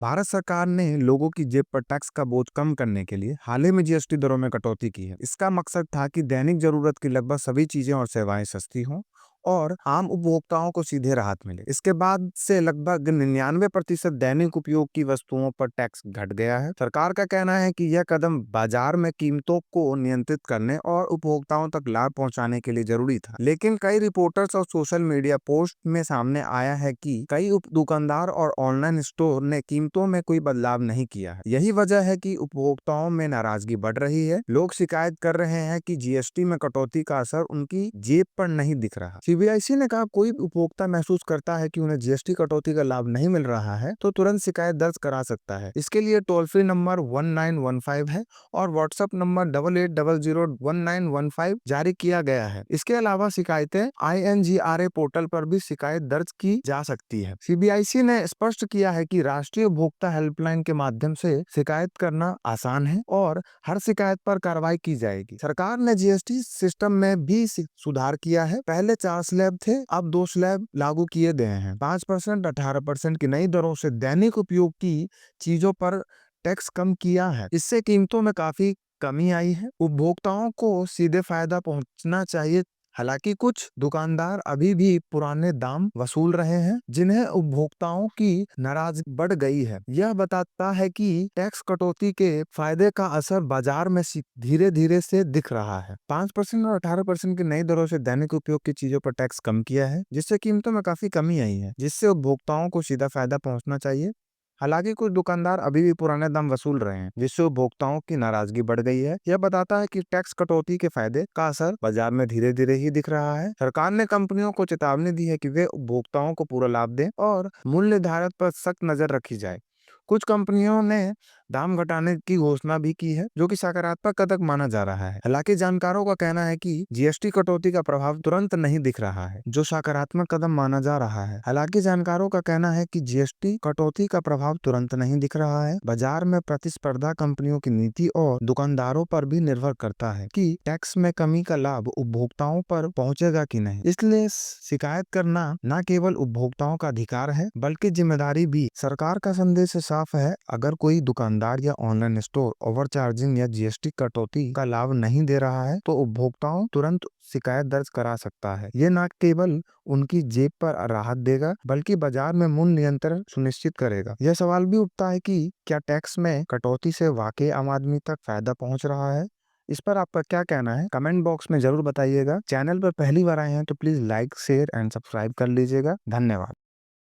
भारत सरकार ने लोगों की जेब पर टैक्स का बोझ कम करने के लिए हाल ही में जीएसटी दरों में कटौती की है। इसका मकसद था कि दैनिक जरूरत की लगभग सभी चीजें और सेवाएं सस्ती हों और आम उपभोक्ताओं को सीधे राहत मिले। इसके बाद से लगभग 99% दैनिक उपयोग की वस्तुओं पर टैक्स घट गया है। सरकार का कहना है कि यह कदम बाजार में कीमतों को नियंत्रित करने और उपभोक्ताओं तक लाभ पहुंचाने के लिए जरूरी था, लेकिन कई रिपोर्टर्स और सोशल मीडिया पोस्ट में सामने आया है कि कई उप दुकानदार और ऑनलाइन स्टोर ने कीमतों में कोई बदलाव नहीं किया है। यही वजह है कि उपभोक्ताओं में नाराजगी बढ़ रही है। लोग शिकायत कर रहे हैं कि जीएसटी में कटौती का असर उनकी जेब पर नहीं दिख रहा। सीबीआईसी ने कहा, कोई उपभोक्ता महसूस करता है कि उन्हें जीएसटी कटौती का लाभ नहीं मिल रहा है तो तुरंत शिकायत दर्ज करा सकता है। इसके लिए टोल फ्री नंबर 1915 है और व्हाट्सएप नंबर 88001915 जारी किया गया है। इसके अलावा शिकायतें INGRA पोर्टल पर भी शिकायत दर्ज की जा सकती है। सीबीआईसी ने स्पष्ट किया है कि राष्ट्रीय उपभोक्ता हेल्पलाइन के माध्यम से शिकायत करना आसान है और हर शिकायत पर कार्रवाई की जाएगी। सरकार ने जीएसटी सिस्टम में भी सुधार किया है। पहले 4 स्लैब थे, अब 2 स्लैब लागू किए गए हैं। 5%, 18% की नई दरों से दैनिक उपयोग की चीजों पर टैक्स कम किया है। इससे कीमतों में काफी कमी आई है। उपभोक्ताओं को सीधे फायदा पहुंचना चाहिए। हालांकि कुछ दुकानदार अभी भी पुराने दाम वसूल रहे हैं, जिन्हें उपभोक्ताओं की नाराजगी बढ़ गई है। यह बताता है कि टैक्स कटौती के फायदे का असर बाजार में धीरे धीरे से दिख रहा है। 5% और 18% की नई दरों से दैनिक उपयोग की चीजों पर टैक्स कम किया है, जिससे कीमतों में काफी कमी आई है, जिससे उपभोक्ताओं को सीधा फायदा पहुंचना चाहिए। हालांकि कुछ दुकानदार अभी भी पुराने दाम वसूल रहे हैं, जिससे उपभोक्ताओं की नाराजगी बढ़ गई है। यह बताता है कि टैक्स कटौती के फायदे का असर बाजार में धीरे धीरे ही दिख रहा है। सरकार ने कंपनियों को चेतावनी दी है कि वे उपभोक्ताओं को पूरा लाभ दें और मूल्य निर्धारण पर सख्त नजर रखी जाए। कुछ कंपनियों ने दाम घटाने की घोषणा भी की है, जो कि सकारात्मक कदम माना जा रहा है। हालांकि जानकारों का कहना है कि जीएसटी कटौती का प्रभाव तुरंत नहीं दिख रहा है, जो सकारात्मक कदम माना जा रहा है। हालांकि जानकारों का कहना है कि जीएसटी कटौती का प्रभाव तुरंत नहीं दिख रहा है। बाजार में प्रतिस्पर्धा कंपनियों की नीति और दुकानदारों पर भी निर्भर करता है कि टैक्स में कमी का लाभ उपभोक्ताओं पर पहुंचेगा कि नहीं। इसलिए शिकायत करना न केवल उपभोक्ताओं का अधिकार है, बल्कि जिम्मेदारी भी। सरकार का संदेश साफ है, अगर कोई दुकानदार या ऑनलाइन स्टोर ओवरचार्जिंग या जीएसटी कटौती का लाभ नहीं दे रहा है तो उपभोक्ताओं तुरंत शिकायत दर्ज करा सकता है। ये न केवल उनकी जेब पर राहत देगा, बल्कि बाजार में मूल्य नियंत्रण सुनिश्चित करेगा। यह सवाल भी उठता है कि क्या टैक्स में कटौती से वाकई आम आदमी तक फायदा पहुंच रहा है। इस पर आपका क्या कहना है, कमेंट बॉक्स में जरूर बताइएगा। चैनल पर पहली बार आए हैं तो please like, share and subscribe कर लीजिएगा। धन्यवाद।